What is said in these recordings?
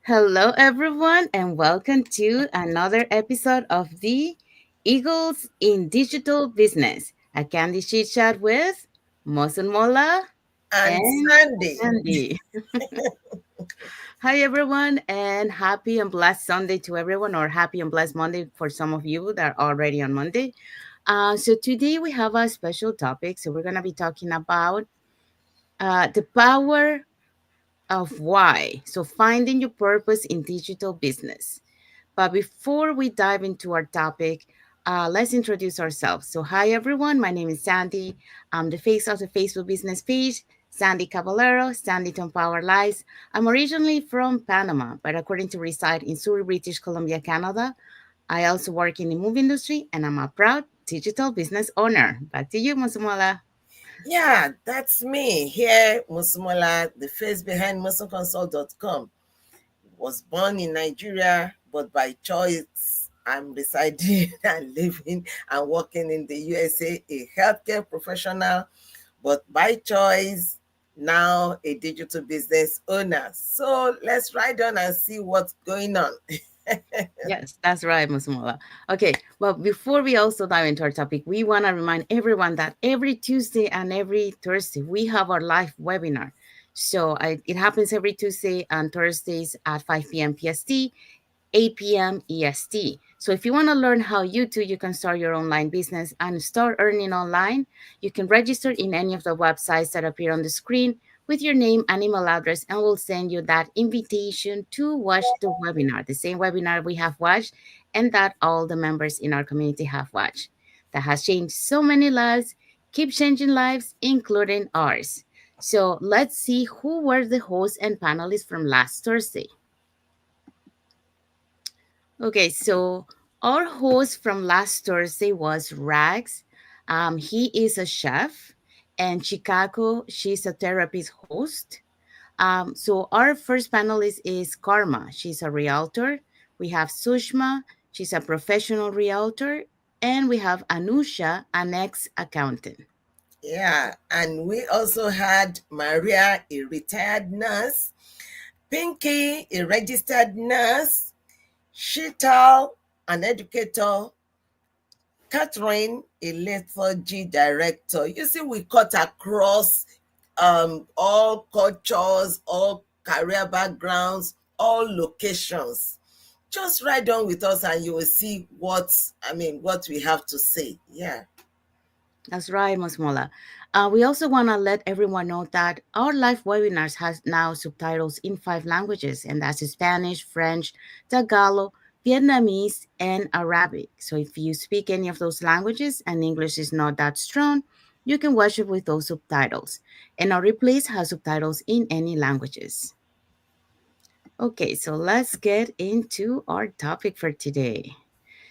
Hello, everyone, and welcome to another episode of the Eagles in Digital Business, a Candy Chit Chat with Mosunmola And and Sandy. Andy. Hi, everyone, and happy and blessed Sunday to everyone, or happy and blessed Monday for some of you that are already on Monday. So, today we have a special topic. So, we're going to be talking about the power of why. So, finding your purpose in digital business. But before we dive into our topic, let's introduce ourselves. So, hi everyone, my name is Sandy. I'm the face of the Facebook business page, Sandy Caballero, Sandy to Empower Lives. I'm originally from Panama, but according to reside in Surrey, British Columbia, Canada. I also work in the movie industry and I'm a proud digital business owner. Back to you, Mosunmola. Yeah, that's me here, Mosunmola, the face behind MosonConsult.com. Was born in Nigeria, but by choice, I'm residing and living and working in the USA, a healthcare professional, but by choice, now a digital business owner. So let's ride on and see what's going on. Yes, that's right, Musmola. Okay, well, before we also dive into our topic, we want to remind everyone that every Tuesday and every Thursday we have our live webinar. It happens every Tuesday and Thursdays at 5 p.m. PST, 8 p.m. EST. So if you want to learn how you can start your online business and start earning online, you can register in any of the websites that appear on the screen with your name and email address, and we'll send you that invitation to watch the webinar, the same webinar we have watched and that all the members in our community have watched. That has changed so many lives, keep changing lives, including ours. So let's see who were the hosts and panelists from last Thursday. Okay, so our host from last Thursday was Rags. He is a chef, and Chicago, she's a therapist host. So our first panelist is Karma. She's a realtor. We have Sushma. She's a professional realtor. And we have Anusha, an ex-accountant. Yeah, and we also had Maria, a retired nurse, Pinky, a registered nurse, Shital, an educator, Catherine, a liturgy director. You see, we cut across all cultures, all career backgrounds, all locations. Just ride on with us and you will see what we have to say. Yeah. That's right, Mosmola. We also want to let everyone know that our live webinars has now subtitles in 5 languages, and that's Spanish, French, Tagalog, Vietnamese, and Arabic. So if you speak any of those languages and English is not that strong, you can watch it with those subtitles. And our replays have subtitles in any languages. Okay, so let's get into our topic for today.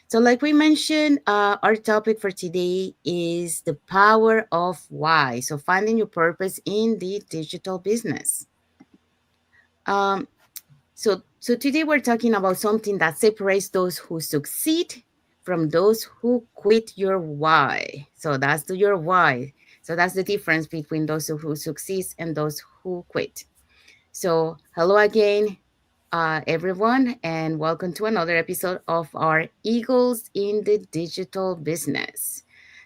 So, like we mentioned, our topic for today is the power of why. So, finding your purpose in the digital business. Um, so today we're talking about something that separates those who succeed from those who quit your why. So that's your why. So that's the difference between those who succeed and those who quit. So hello again, everyone, and welcome to another episode of our Eagles in the Digital Business.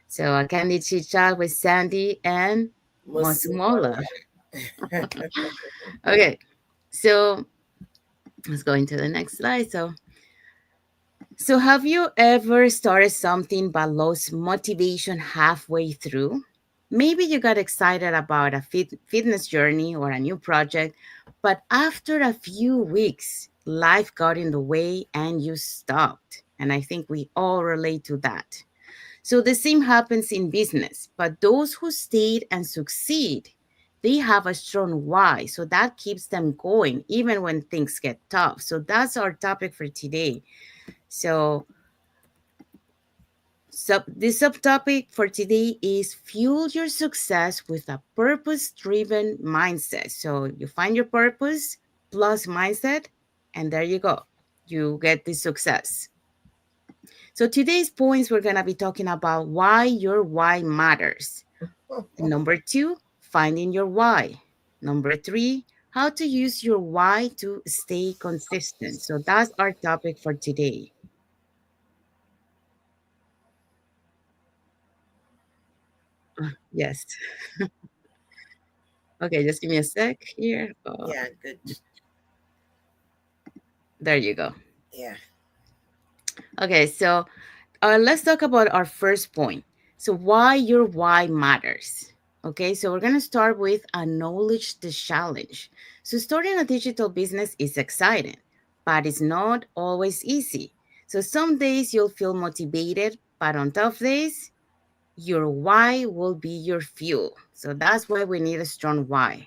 So, a candid chit chat with Sandy and Mosunmola. Mosunmola. Okay, so let's go into the next slide. So have you ever started something but lost motivation halfway through? Maybe you got excited about a fitness journey or a new project, but after a few weeks, life got in the way and you stopped. And I think we all relate to that. So the same happens in business, but those who stayed and succeed, they have a strong why. So that keeps them going even when things get tough. So that's our topic for today. So the subtopic for today is fuel your success with a purpose-driven mindset. So you find your purpose plus mindset, and there you go. You get the success. So today's points we're gonna be talking about why your why matters. Number two, finding your why. Number three, how to use your why to stay consistent. So that's our topic for today. Yes. Okay, just give me a sec here. Yeah, good. There you go. Yeah. Okay, so let's talk about our first point. So, why your why matters. Okay, so we're going to start with acknowledge the challenge. So, starting a digital business is exciting, but it's not always easy. So, some days you'll feel motivated, but on tough days, your why will be your fuel. So, that's why we need a strong why.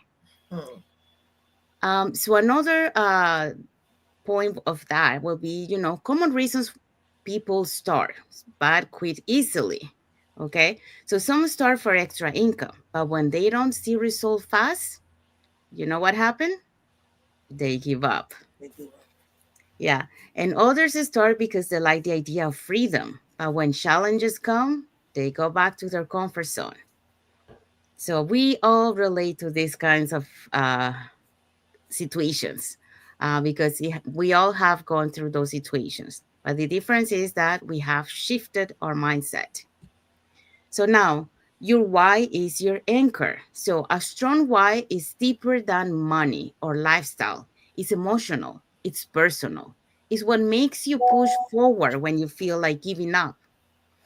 Hmm. So, another point of that will be, common reasons people start but quit easily. Okay. So some start for extra income, but when they don't see result fast, you know what happened? They give up. They give up. Yeah. And others start because they like the idea of freedom, but when challenges come, they go back to their comfort zone. So we all relate to these kinds of situations because we all have gone through those situations. But the difference is that we have shifted our mindset. So now your why is your anchor. So a strong why is deeper than money or lifestyle. It's emotional, it's personal. It's what makes you push forward when you feel like giving up.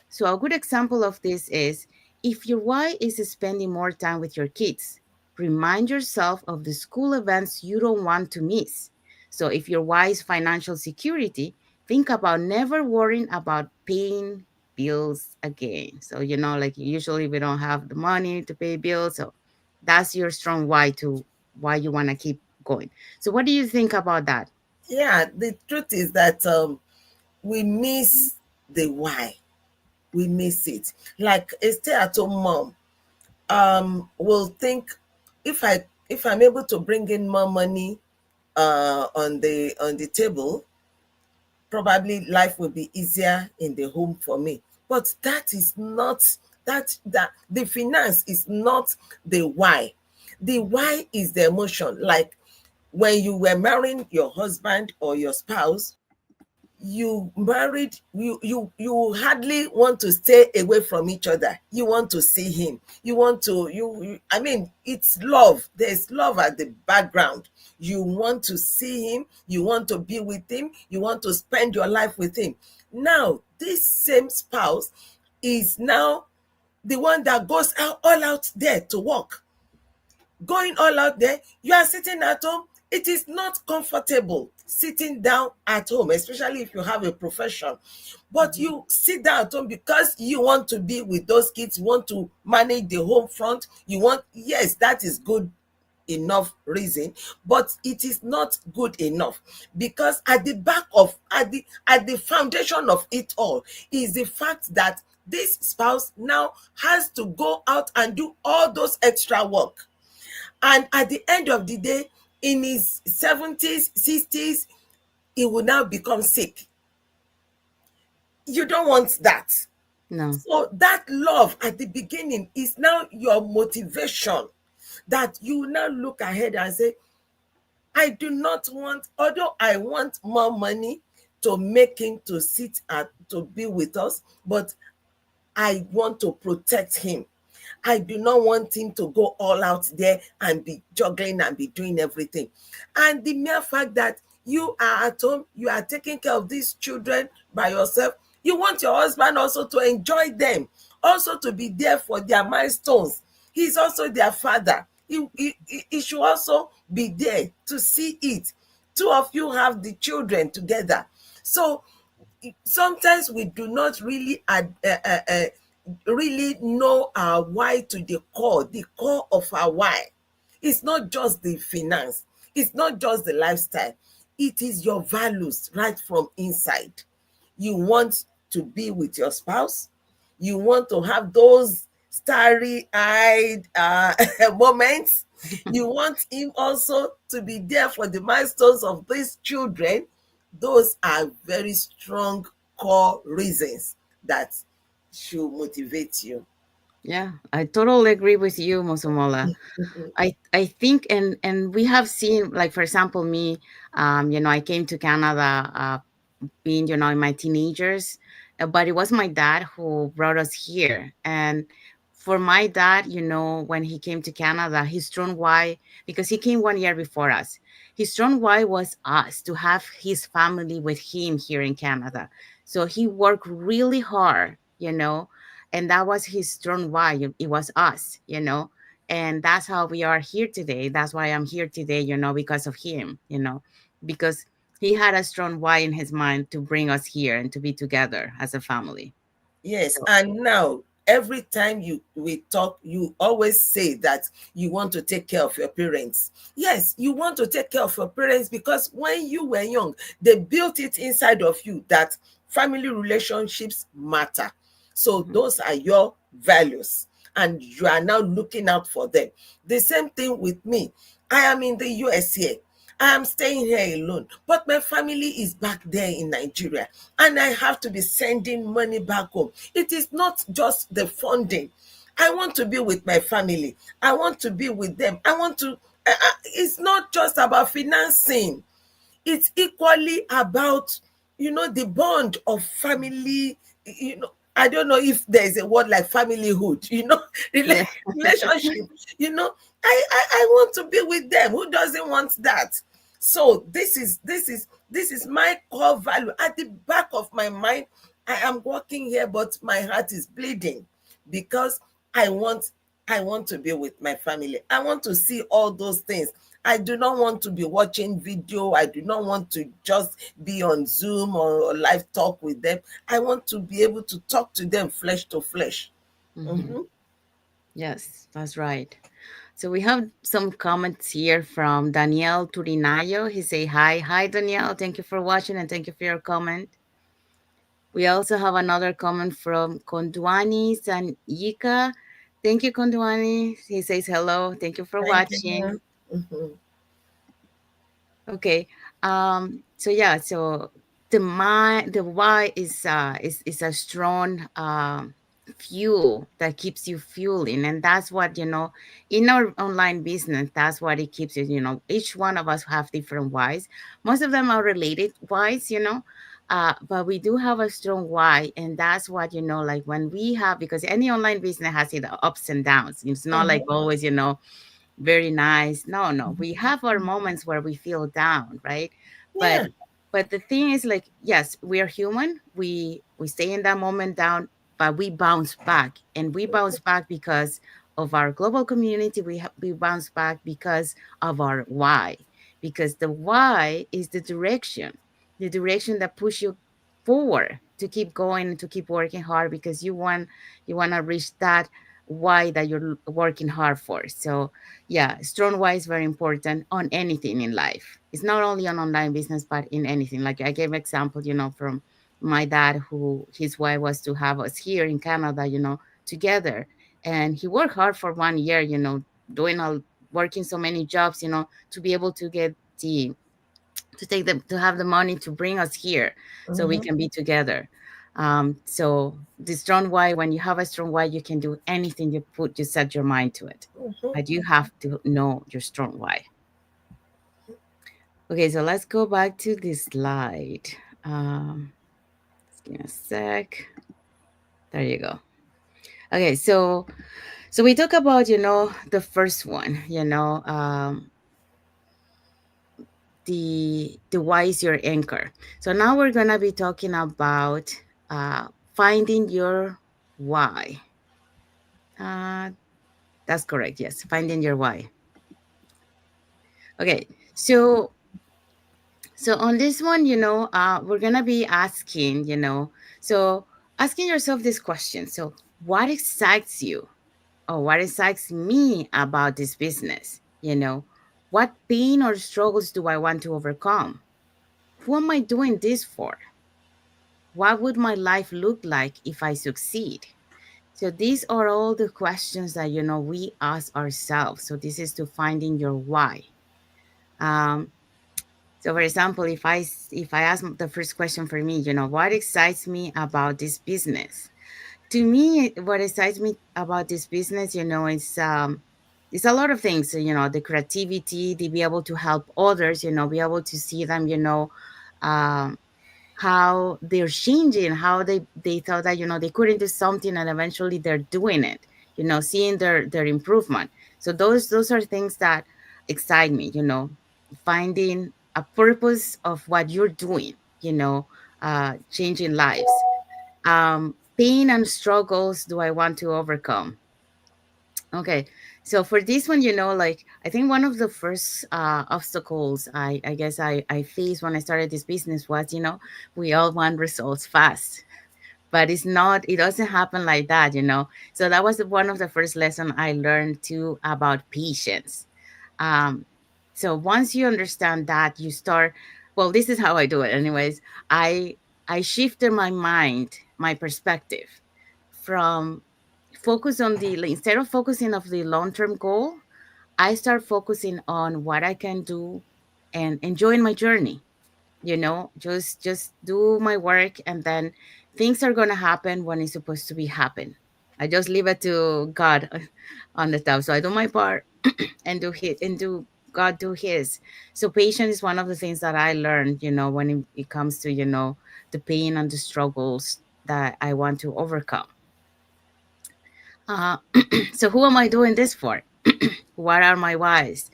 So, a good example of this is if your why is spending more time with your kids, remind yourself of the school events you don't want to miss. So, if your why is financial security, think about never worrying about paying bills again. So, like usually we don't have the money to pay bills. So, that's your strong why to why you want to keep going. So, what do you think about that? Yeah, the truth is that we miss the why. We miss it. Like a stay-at-home mom will think, if I'm able to bring in more money on the table, probably life will be easier in the home for me. But that is not, that the finance is not the why. The why is the emotion. Like when you were marrying your husband or your spouse, you married, you hardly want to stay away from each other. You want to see him, you want to I mean, it's love. There's love at the background. You want to see him, you want to be with him, you want to spend your life with him. Now this same spouse is now the one that goes out, all out there to work, going all out there. You are sitting at home. It is not comfortable sitting down at home, especially if you have a profession. But Mhm. you sit down at home because you want to be with those kids, you want to manage the home front. You want, yes, that is good enough reason, but it is not good enough, because at the back of, at the foundation of it all is the fact that this spouse now has to go out and do all those extra work, and at the end of the day, in his 70s, 60s, he will now become sick. You don't want that. No. So that love at the beginning is now your motivation, that you now look ahead and say, I do not want, although I want more money to make him to sit at, to be with us, but I want to protect him. I do not want him to go all out there and be juggling and be doing everything. And the mere fact that you are at home, you are taking care of these children by yourself, you want your husband also to enjoy them, also to be there for their milestones. He's also their father. He should also be there to see it. Two of you have the children together. So sometimes we do not really really know our why to the core of our why. It's not just the finance, it's not just the lifestyle, it is your values right from inside. You want to be with your spouse, you want to have those starry eyed moments, you want him also to be there for the milestones of these children. Those are very strong core reasons that should motivate you. Yeah, I totally agree with you, Mosumola. Mhm. I think, and we have seen, like, for example, me, I came to Canada, being, in my teenagers, but it was my dad who brought us here. And for my dad, when he came to Canada, his strong why, because he came 1 year before us, his strong why was us to have his family with him here in Canada. So he worked really hard, and that was his strong why. It was us, and that's how we are here today. That's why I'm here today, because of him, because he had a strong why in his mind to bring us here and to be together as a family. Yes, So, and now every time we talk, you always say that you want to take care of your parents. Yes, you want to take care of your parents because when you were young, they built it inside of you that family relationships matter. So mhm, those are your values, and you are now looking out for them. The same thing with me. I am in the US here. I am staying here alone, but my family is back there in Nigeria, and I have to be sending money back home. It is not just the funding. I want to be with my family. I want to be with them. I want to. It's not just about financing. It's equally about, the bond of family. I don't know if there's a word like familyhood, yeah. relationship. I want to be with them. Who doesn't want that? So this is my core value at the back of my mind. I am working here, but my heart is bleeding because I want I want to be with my family. I want to see all those things. I do not want to be watching video. I do not want to just be on Zoom or live talk with them. I want to be able to talk to them flesh to flesh. Hmm. Mhm. Yes, that's right. So we have some comments here from Daniel Turinayo. He say hi. Hi, Danielle. Thank you for watching and thank you for your comment. We also have another comment from Kondwani Sanyika. Thank you, Kondwani. He says hello. Thank you for Thank watching. you. Mhm. Okay. So yeah, so the why is a strong fuel that keeps you fueling, and that's what, in our online business, that's what it keeps you. Each one of us have different whys. Most of them are related whys, but we do have a strong why, and that's what, like when we have, because any online business has its ups and downs. It's not like Mhm. always, very nice. No, no. We have our moments where we feel down, right? But Yeah. but the thing is, like, yes, we are human. We stay in that moment down, but we bounce back. And we bounce back because of our global community. We bounce back because of our why. Because the why is the direction that push you forward to keep going, to keep working hard, because you want to reach that why that you're working hard for. So yeah, strong why is very important on anything in life. It's not only on online business, but in anything. Like I gave example, from my dad, who his why was to have us here in Canada, together. And he worked hard for 1 year, doing all working so many jobs, to be able to get the to take them to have the money to bring us here so we Mhm. can be together. So the strong why, when you have a strong why, you can do anything you set your mind to it. Mhm. But you have to know your strong why. Okay, so let's go back to this slide. Um, just give me a sec. There you go. Okay, so we talk about, the first one, the why is your anchor. So now we're gonna be talking about finding your why. Uh, that's correct. Yes, finding your why. Okay, so on this one, we're gonna be asking, so asking yourself this question. So what excites you, or what excites me about this business? What pain or struggles do I want to overcome? Who am I doing this for? What would my life look like if I succeed? So these are all the questions that, we ask ourselves. So this is to finding your why. Um, so for example, if I ask the first question for me, what excites me about this business? To me, what excites me about this business, it's a lot of things. The creativity, to be able to help others, be able to see them, um, how they're changing, how they thought that they couldn't do something, and eventually they're doing it. Seeing their improvement. So those are things that excite me. Finding a purpose of what you're doing. Changing lives. Pain and struggles do I want to overcome? Okay, so for this one, like I think one of the first obstacles I guess I faced when I started this business was, we all want results fast, but it doesn't happen like that. So that was one of the first lesson I learned too about patience. um so once you understand that, you start, well, this is how I do it anyways. I i shifted my mind, my perspective, from focus on the like, instead of focusing of the long-term goal, I start focusing on what I can do and enjoying my journey. Just do my work, and then things are going to happen when it's supposed to be happen. I just leave it to God on the top. So I do my part and do God do his. So patience is one of the things that I learned, when it comes to, the pain and the struggles that I want to overcome. uh so who am I doing this for? What are my whys?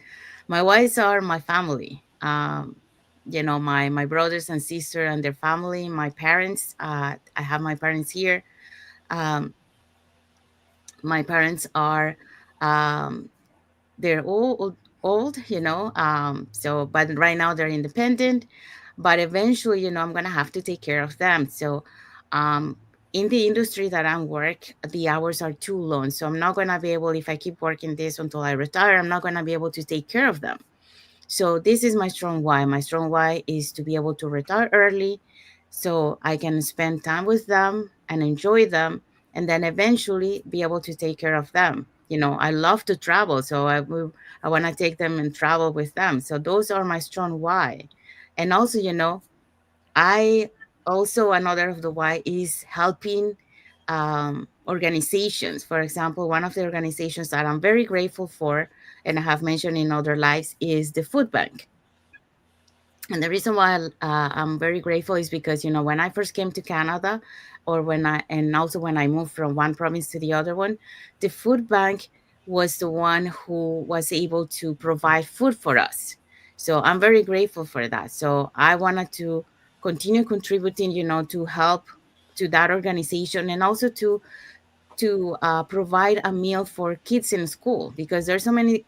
My whys are my family. My brothers and sister and their family, my parents. I have my parents here. um my parents are, um they're all old, so but right now they're independent, but eventually, I'm gonna have to take care of them. So um in the industry that I work, the hours are too long, so I'm not gonna be able, if I keep working this until I retire, I'm not gonna be able to take care of them. So this is my strong why. My strong why is to be able to retire early so I can spend time with them and enjoy them, and then eventually be able to take care of them. I love to travel, so I want to take them and travel with them. So those are my strong why. And also, I also, another of the why is helping organizations. For example, one of the organizations that I'm very grateful for, and I have mentioned in other lives, is the food bank. And the reason why I'm very grateful is because, when I first came to Canada, and also when I moved from one province to the other one, the food bank was the one who was able to provide food for us. So I'm very grateful for that. So I wanted to continue contributing, to help to that organization, and also to provide a meal for kids in school, because there's so many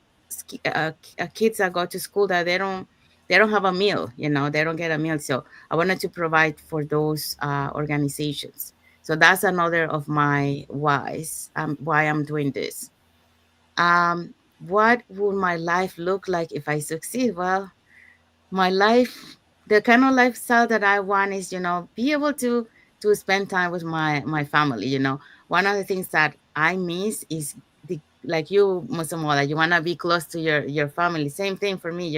kids that go to school that they don't have a meal. They don't get a meal. So I wanted to provide for those organizations. So that's another of my whys, why I'm doing this. What would my life look like if I succeed? Well, my life, the kind of lifestyle that I want is, be able to spend time with my family. One of the things that I miss is the, like you, Mosunmola, you want to be close to your family. Same thing for me.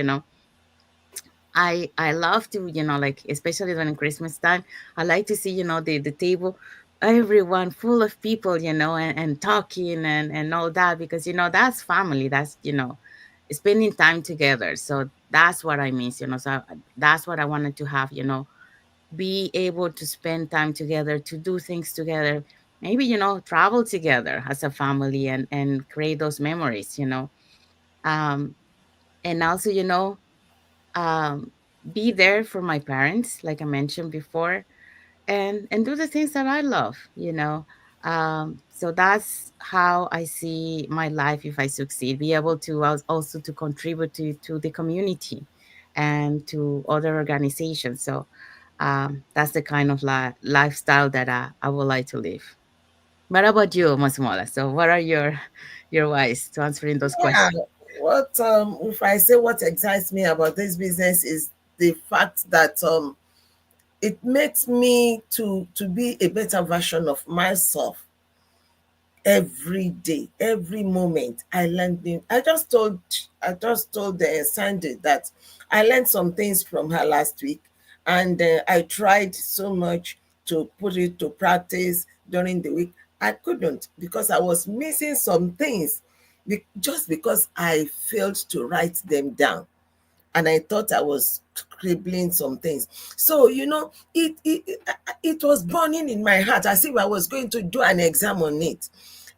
I love to, like, especially during Christmas time, I like to see, the table, everyone full of people, and talking and all that, because that's family. That's, spending time together. So that's what I miss. So that's what I wanted to have. Be able to spend time together, to do things together, maybe, travel together as a family, and create those memories. Um and also, um, be there for my parents, like I mentioned before, and do the things that I love. So that's how I see my life if I succeed. Be able to also to contribute to the community and to other organizations. So that's the kind of lifestyle that I would like to live. What about you, Masmola? So what are your ways to answering those Yeah, questions? what if I say what excites me about this business is the fact that it makes me to be a better version of myself every day, every moment. I learned new. I just told Sandy that I learned some things from her last week, and I tried so much to put it to practice during the week. I couldn't because I was missing some things just because I failed to write them down. And I thought I was scribbling some things. So, it was burning in my heart as if I was going to do an exam on it.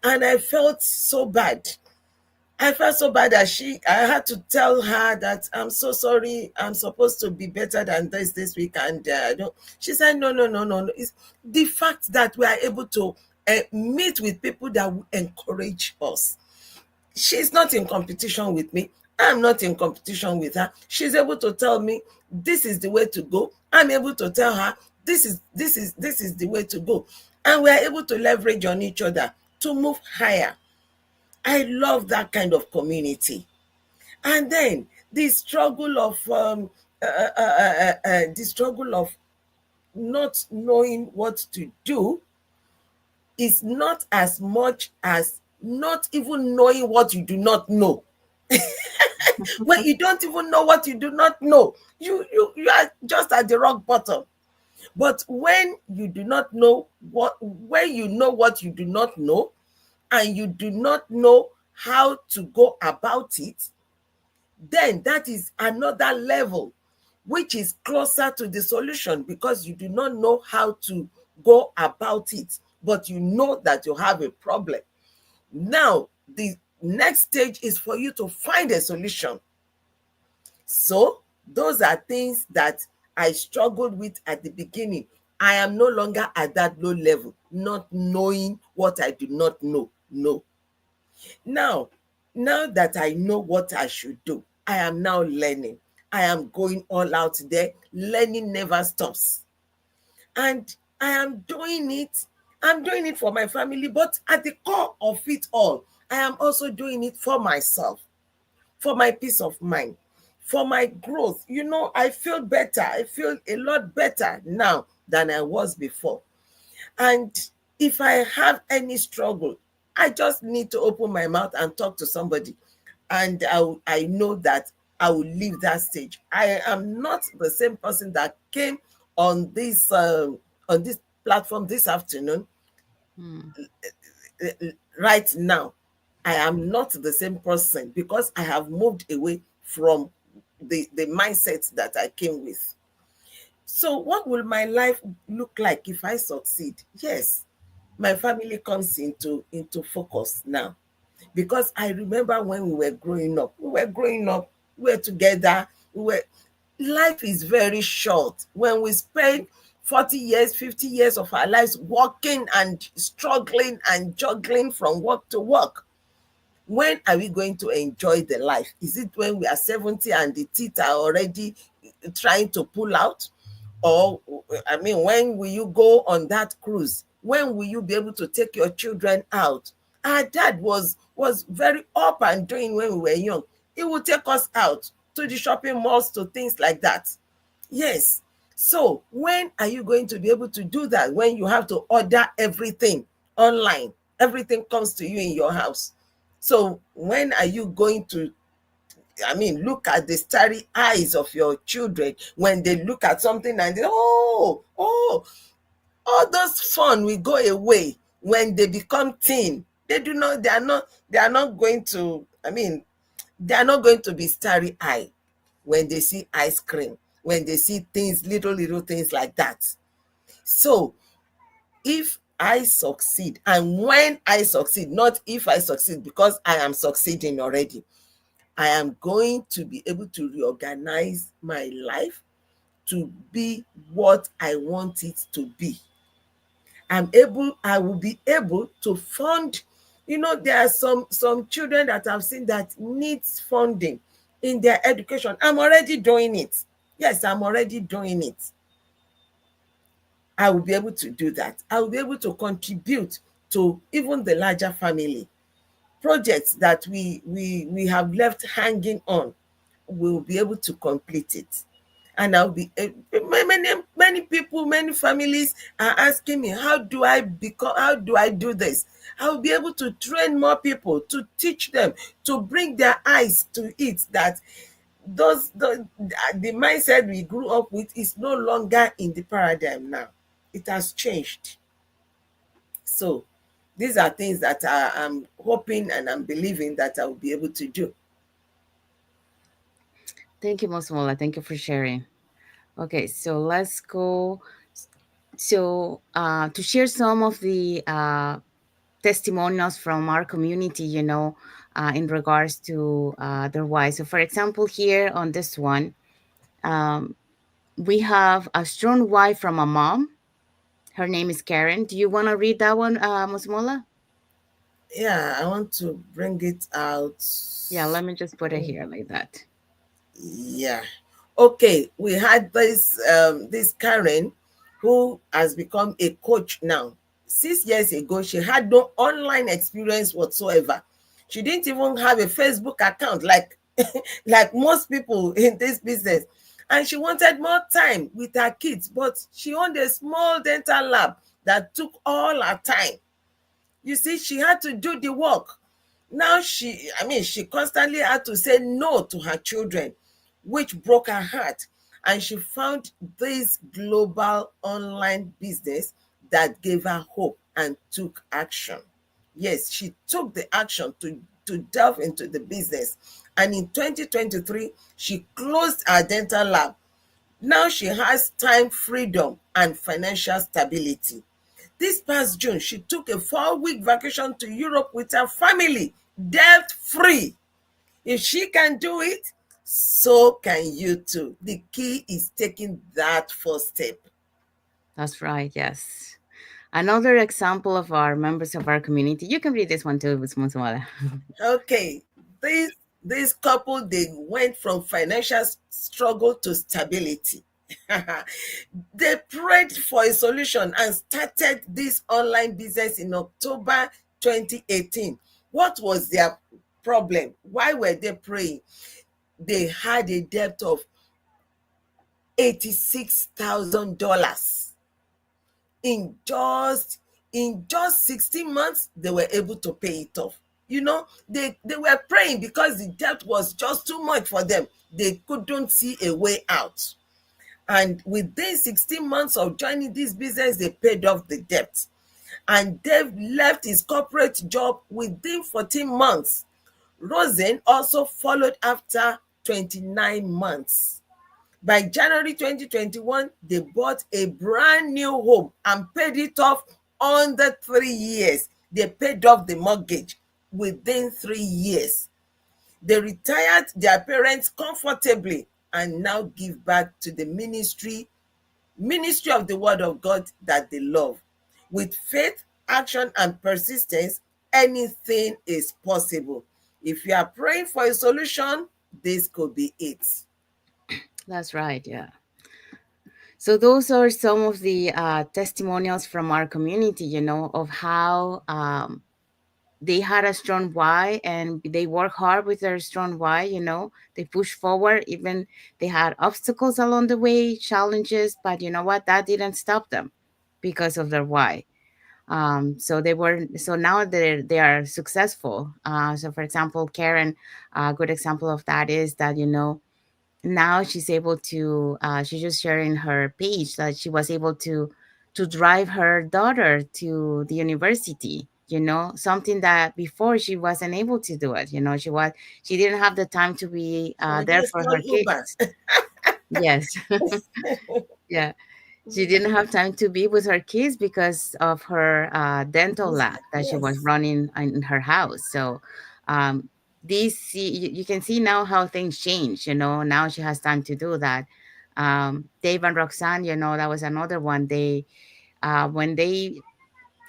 And I felt so bad. I felt so bad that I had to tell her that I'm so sorry. I'm supposed to be better than this week, and I don't. She said, no, no, no, no, no. It's the fact that we are able to meet with people that will encourage us. She's not in competition with me. I'm not in competition with her. She's able to tell me this is the way to go. I'm able to tell her this is the way to go, and we are able to leverage on each other to move higher. I love that kind of community. And then the struggle of not knowing what to do is not as much as not even knowing what you do not know. When you don't even know what you do not know, you are just at the rock bottom. But when you do not know when you know what you do not know, and you do not know how to go about it, then that is another level, which is closer to the solution, because you do not know how to go about it, but you know that you have a problem. Now, the next stage is for you to find a solution. So, those are things that I struggled with at the beginning. I am no longer at that low level, not knowing what I do not know. No. Now, now that I know what I should do, I am now learning. I am going all out there. Learning never stops. And I am doing it. I'm doing it for my family, but at the core of it all, I am also doing it for myself, for my peace of mind, for my growth. I feel better. I feel a lot better now than I was before. And if I have any struggle, I just need to open my mouth and talk to somebody. And I know that I will leave that stage. I am not the same person that came on this platform this afternoon. Mm. Right now, I am not the same person because I have moved away from the mindset that I came with. So, what will my life look like if I succeed? Yes, my family comes into focus now, because I remember when we were growing up. We were together. Life is very short. When we spend 40 years, 50 years of our lives working and struggling and juggling from work to work, when are we going to enjoy the life? Is it when we are 70 and the teeth are already trying to pull out? Or, I mean, when will you go on that cruise? When will you be able to take your children out? Our dad was very up and doing when we were young. He would take us out to the shopping malls, to things like that. Yes. So when are you going to be able to do that, when you have to order everything online? Everything comes to you in your house. So when are you going to, look at the starry eyes of your children when they look at something and they, oh, all those fun will go away when they become teen. They are not going to, they are not going to be starry eyed when they see ice cream, when they see things, little things like that. So if I succeed, and when I succeed, not if I succeed, because I am succeeding already, I am going to be able to reorganize my life to be what I want it to be. I will be able to fund. There are some children that I've seen that needs funding in their education. I'm already doing it. Yes, I'm already doing it. I will be able to do that. I will be able to contribute to even the larger family. Projects that we have left hanging on, will be able to complete it. And I'll be many people, many families are asking me, how do I do this? I'll be able to train more people, to teach them, to bring their eyes to it, that the mindset we grew up with is no longer in the paradigm now. It has changed. So These are things that I'm hoping and I'm believing that I will be able to do. Thank you, Mosunmola. Thank you for sharing. Okay, so let's go. So, to share some of the testimonials from our community, in regards to their wives. So, for example, here on this one, um, we have a strong wife from a mom. Her name is Karen. Do you want to read that one, Musmola? Yeah, I want to bring it out. Yeah, let me just put it here like that. Yeah. Okay, we had this Karen who has become a coach now. 6 years ago, she had no online experience whatsoever. She didn't even have a Facebook account like like most people in this business. And she wanted more time with her kids, but she owned a small dental lab that took all her time. You see, she had to do the work. Now she constantly had to say no to her children, which broke her heart. And she found this global online business that gave her hope and took action. Yes, she took the action to delve into the business. And in 2023, she closed her dental lab. Now she has time freedom and financial stability. This past June, she took a 4-week vacation to Europe with her family, debt free. If she can do it, so can you too. The key is taking that first step. That's right, yes. Another example of our members of our community. You can read this one too, Musmola. Okay, this couple, they went from financial struggle to stability. They prayed for a solution and started this online business in October 2018. What was their problem? Why were they praying? They had a debt of $86,000. In just 16 months, they were able to pay it off. They were praying because the debt was just too much for them. They couldn't see a way out. And within 16 months of joining this business, they paid off the debt. And Dave left his corporate job within 14 months. Rosen also followed after 29 months. By January 2021, they bought a brand new home and paid it off under 3 years. They paid off the mortgage within 3 years. They retired their parents comfortably and now give back to the ministry of the word of God that they love. With faith, action, and persistence, anything is possible. If you are praying for a solution, this could be it. That's right, yeah. So those are some of the testimonials from our community, of how they had a strong why and they work hard with their strong why. They push forward, even they had obstacles along the way, challenges, but you know what, that didn't stop them because of their why. So now they are successful. So for example, Karen, a good example of that is that now she's able to she's just sharing her page that she was able to drive her daughter to the university, something that before she wasn't able to do it. She didn't have the time to be We there just for call her Uber. kids. Yes. Yeah, she didn't have time to be with her kids because of her dental lab that she was Yes. running in her house. So um, you can see now how things change. Now she has time to do that. Dave and Roxanne, that was another one. When they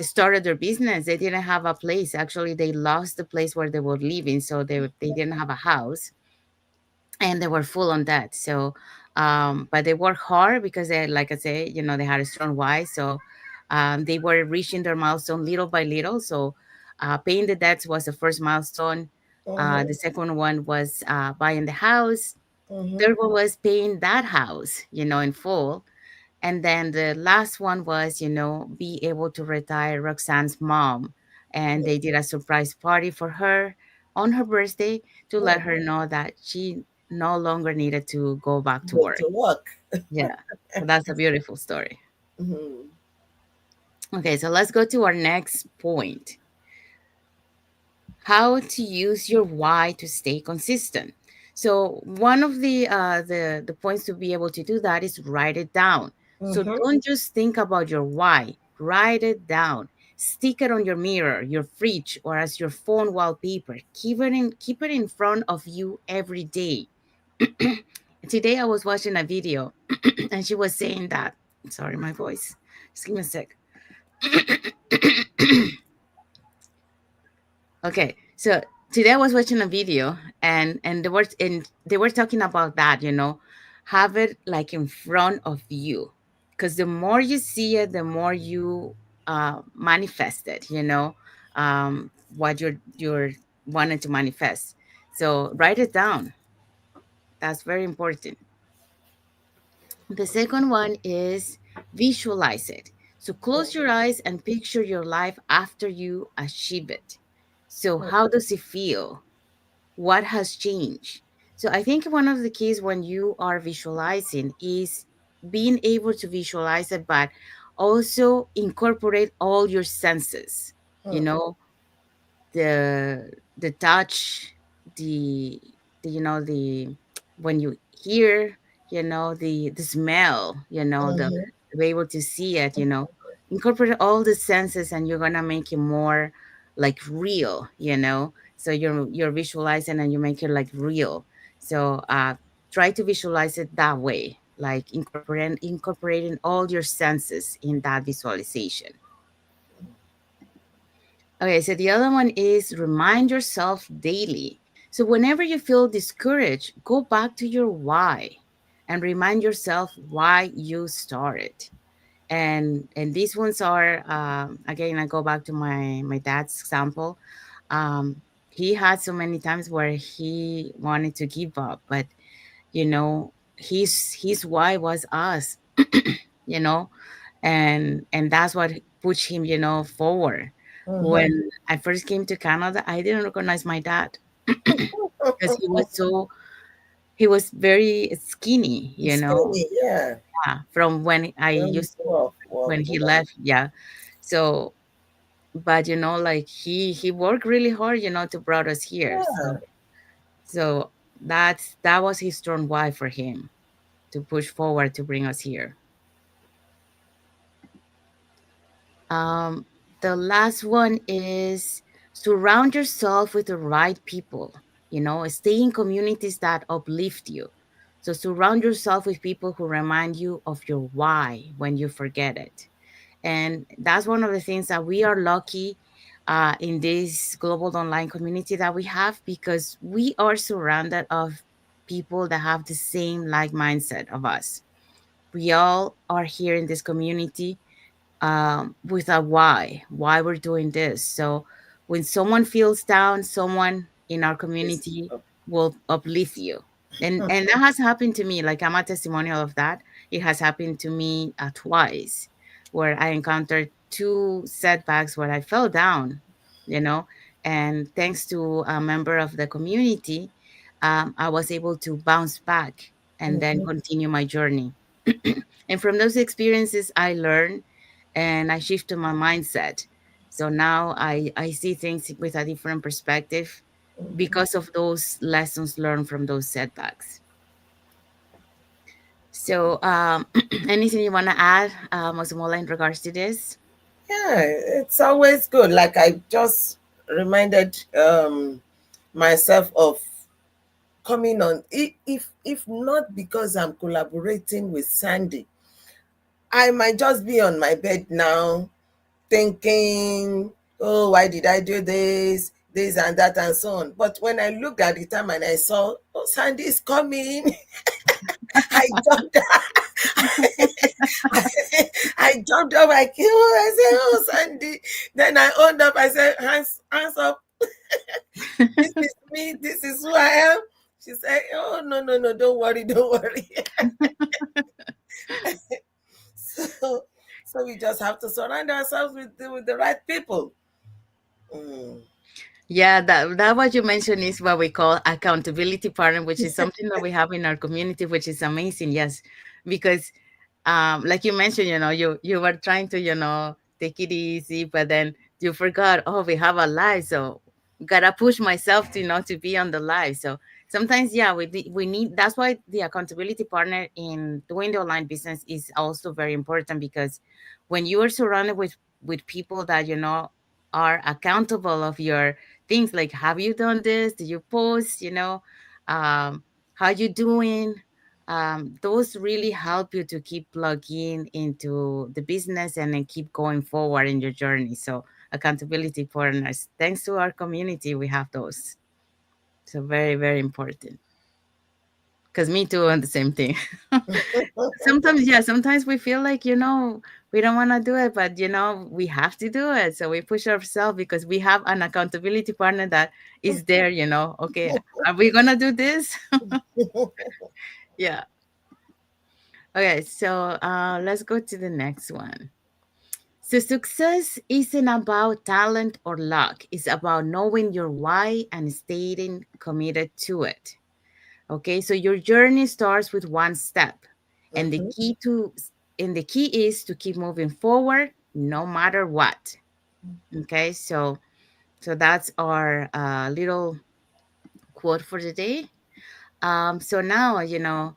started their business, they didn't have a place. Actually, they lost the place where they were living, so they didn't have a house and they were full on that. So, but they worked hard because they, like I say, they had a strong why. So, they were reaching their milestone little by little. So, paying the debts was the first milestone. The Mm-hmm. second one was buying the house. Mm-hmm. Third one was paying that house, in full. And then the last one was, be able to retire Roxanne's mom. And Yeah. they did a surprise party for her on her birthday to let Oh, her know that she no longer needed to go back to go work. to work. Yeah. So that's a beautiful story. Mm-hmm. Okay, so let's go to our next point. how to use your why to stay consistent. So one of the points to be able to do that is write it down. So Mm-hmm. don't just think about your why, write it down. Stick it on your mirror, your fridge, or as your phone wallpaper. Keep it in front of you every day. Today I was watching a video and she was saying that, sorry, my voice. Just give me a sec. Okay, so today I was watching a video and they were talking about that, have it like in front of you, because the more you see it, the more you manifest it, what you're wanting to manifest. So write it down. That's very important. The second one is visualize it. So close your eyes and picture your life after you achieve it. So how does it feel? What has changed? So I think one of the keys when you are visualizing is being able to visualize it, but also incorporate all your senses, you know, the touch, the the when you hear, the smell, the Mm-hmm. to be able to see it, incorporate all the senses and you're gonna make it more like real, so you're visualizing and you make it like real. So try to visualize it that way, like incorporating all your senses in that visualization. Okay, so the other one is remind yourself daily. So whenever you feel discouraged, go back to your why and remind yourself why you started. And these ones are again, I go back to my dad's example. Um, he had so many times where he wanted to give up, but his why was us, you know, and that's what pushed him, forward. Mm-hmm. When I first came to Canada, I didn't recognize my dad because he was very skinny, Skinny, yeah. yeah, from when I Don't used to walk, walk, when he walk. left, yeah. So, but like he worked really hard, to brought us here. Yeah. So that was his strong why for him to push forward to bring us here. Um, the last one is surround yourself with the right people. Stay in communities that uplift you. So surround yourself with people who remind you of your why when you forget it. And that's one of the things that we are lucky in this global online community that we have, because we are surrounded of people that have the same like mindset of us. We all are here in this community with a why we're doing this. So when someone feels down, someone in our It's, community will uplift you. And that has happened to me. Like, I'm a testimonial of that. It has happened to me twice, where I encountered two setbacks where I fell down, you know, and thanks to a member of the community, I was able to bounce back and then mhm. continue my journey. And from those experiences, I learned and I shifted my mindset. So now I see things with a different perspective because of those lessons learned from those setbacks. So, anything you want to add, Mosunmola, in regards to this? Yeah, it's always good. Like I just reminded myself of coming on. If not because I'm collaborating with Sandy, I might just be on my bed now thinking, oh, why did I do this and that and so on. But when I looked at the time and I saw, oh, Sandy is coming, I jumped. I, I jumped up like, oh, I said, oh, Sandy. Then I owned up. I said, hands up. This is me. This is who I am. She said, oh, no, no, no, don't worry, don't worry. so, so we just have to surround ourselves with the right people. Mm. Yeah, that what you mentioned is what we call accountability partner, which is something that we have in our community, which is amazing. Yes, because like you mentioned, you were trying to take it easy, but then you forgot. Oh, we have a life, so gotta push myself to, to be on the live. So sometimes, yeah, we need. That's why the accountability partner in doing the online business is also very important, because when you are surrounded with people that are accountable of your things, like, have you done this? Do you post? Um, how you doing? Those really help you to keep plugging into the business and then keep going forward in your journey. So accountability partners. Thanks to our community, we have those. So very, very important. Because me too, on the same thing. Sometimes, yeah, sometimes we feel like, we don't want to do it, but, we have to do it. So we push ourselves because we have an accountability partner that is there. Okay, are we going to do this? Yeah. Okay, so let's go to the next one. So success isn't about talent or luck. It's about knowing your why and staying committed to it. Okay, so your journey starts with one step, and the Mhm. key to and the key is to keep moving forward no matter what. Okay, so that's our little quote for the day. So now,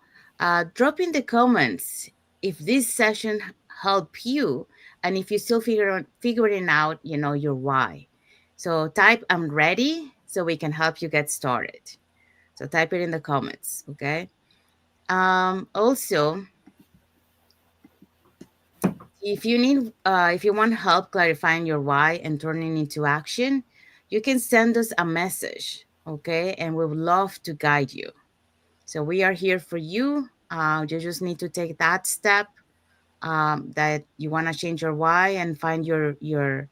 drop in the comments if this session helped you, and if you still figuring out, your why. So type "I'm ready" so we can help you get started. So type it in the comments, okay? Also, if you want help clarifying your why and turning into action, you can send us a message, okay? And we would love to guide you. So we are here for you. You just need to take that step, that you want to change your why and find your you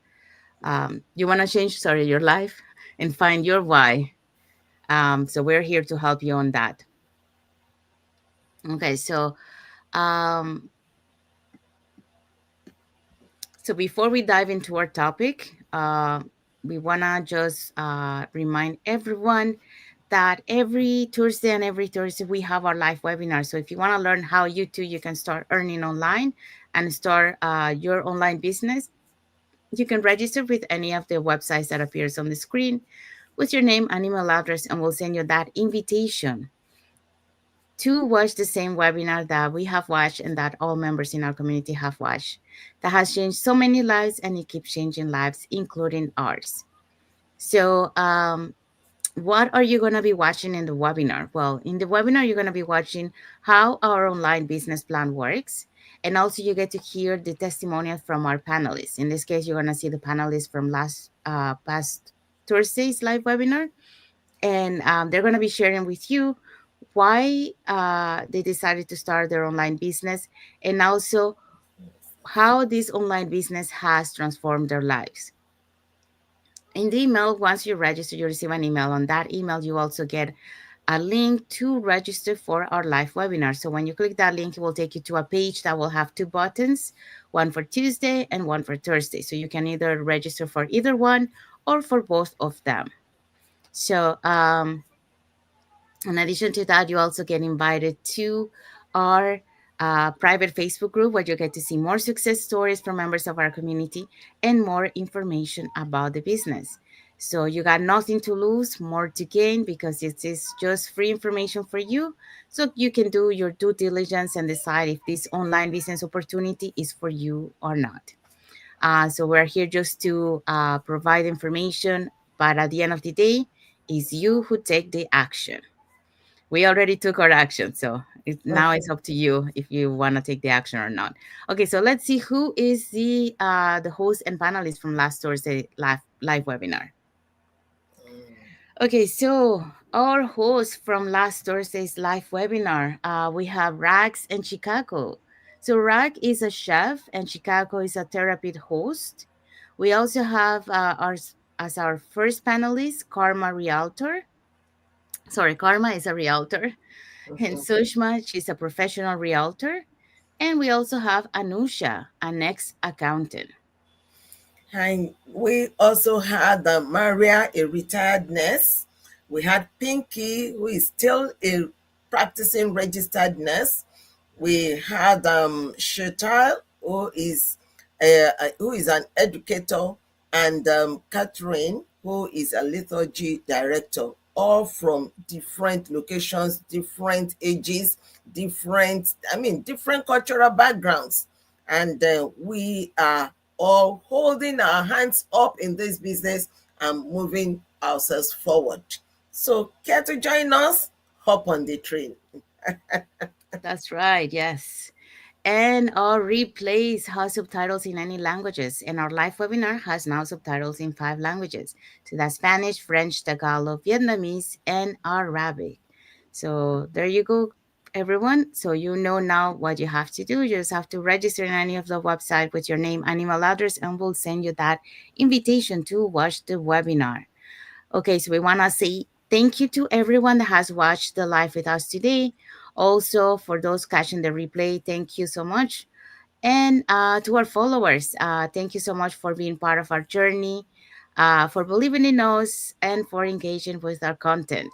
want to change, sorry, your life and find your why. So we're here to help you on that. Okay, um, so before we dive into our topic, we wanna just remind everyone that every Tuesday and every Thursday we have our live webinar. So if you want to learn how you can start earning online and start your online business, you can register with any of the websites that appears on the screen with your name and email address, and we'll send you that invitation to watch the same webinar that we have watched and that all members in our community have watched, that has changed so many lives, and it keeps changing lives, including ours. So, what are you going to be watching in the webinar? Well, in the webinar, you're going to be watching how our online business plan works. And also, you get to hear the testimonial from our panelists. In this case, you're going to see the panelists from past Thursday's live webinar. And they're going to be sharing with you why they decided to start their online business, and also how this online business has transformed their lives. In the email, once you register, you receive an email. On that email, you also get a link to register for our live webinar. So when you click that link, it will take you to a page that will have two buttons, one for Tuesday and one for Thursday. So you can either register for either one or for both of them. So in addition to that, you also get invited to our private Facebook group, where you get to see more success stories from members of our community and more information about the business. So you got nothing to lose, more to gain, because it is just free information for you. So you can do your due diligence and decide if this online business opportunity is for you or not. So we're here just to provide information, but at the end of the day, it's you who take the action. We already took our action, so now it's up to you if you want to take the action or not. Okay, so let's see who is the host and panelist from last Thursday live webinar. Okay, so our host from last Thursday's live webinar, we have Rags and Chicago. So Rag is a chef and Chicago is a therapy host. We also have as our first panelist, Karma Realtor. Sorry, Karma is a realtor. And Sushma, she's a professional realtor. And we also have Anusha, an ex accountant. And we also had Maria, a retired nurse. We had Pinky, who is still a practicing registered nurse. We had Shetal, who is an educator, and Catherine, who is a liturgy director, all from different locations, different ages, different cultural backgrounds. And we are all holding our hands up in this business and moving ourselves forward. So, care to join us? Hop on the train. That's right, yes. And our replays has subtitles in any languages, and our live webinar has now subtitles in 5 languages. So that's Spanish, French, Tagalog, Vietnamese, and Arabic. So there you go, everyone. So you know now what you have to do. You just have to register in any of the website with your name and email address, and we'll send you that invitation to watch the webinar. Okay, so we want to say thank you to everyone that has watched the live with us today. Also, for those catching the replay, thank you so much. And to our followers, thank you so much for being part of our journey, for believing in us, and for engaging with our content.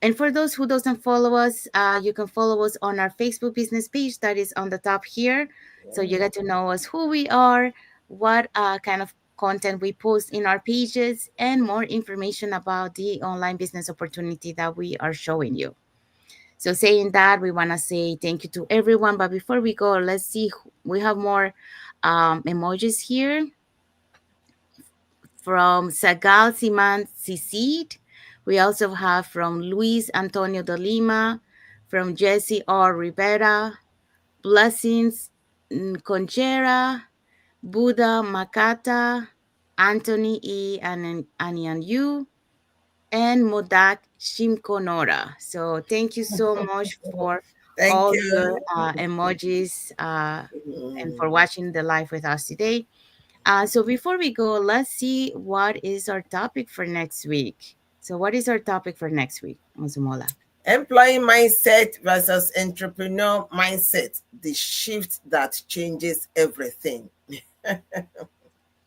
And for those who doesn't follow us, you can follow us on our Facebook business page that is on the top here. So you get to know us, who we are, what kind of content we post in our pages, and more information about the online business opportunity that we are showing you. So saying that, we want to say thank you to everyone. But before we go, let's see. We have more emojis here from Sagal Siman Sisid. We also have from Luis Antonio de Lima, from Jesse R. Rivera, Blessings Conchera, Buddha Makata, Anthony E. Anyanyu, and Modak Shimkonora. So thank you so much for Thank all your you. emojis and Mm. for watching the live with us today. So before we go, let's see what is our topic for next week. So what is our topic for next week, Mosunmola? Employee mindset versus entrepreneur mindset, the shift that changes everything.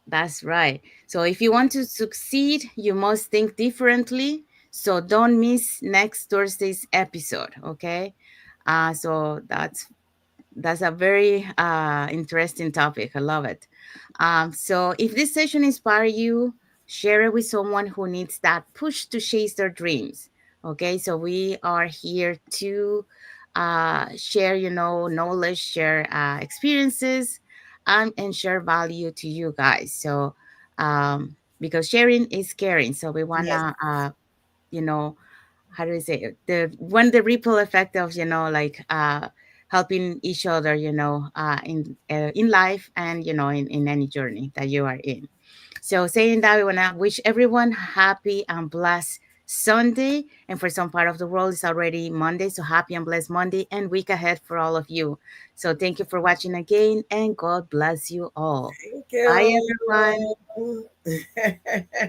That's right. So if you want to succeed, you must think differently. So don't miss next Thursday's episode, okay? So that's a very interesting topic. I love it. So if this session inspire you, share it with someone who needs that push to chase their dreams. Okay, so we are here to share, knowledge, share experiences, and share value to you guys. So because sharing is caring, so we Yes. wanna, you know, how do we say it? The ripple effect of helping each other, in life, and in any journey that you are in. So saying that, we want to wish everyone happy and blessed Sunday, and for some part of the world it's already Monday, so happy and blessed Monday and week ahead for all of you. So thank you for watching again, and God bless you all. Thank Bye you. everyone.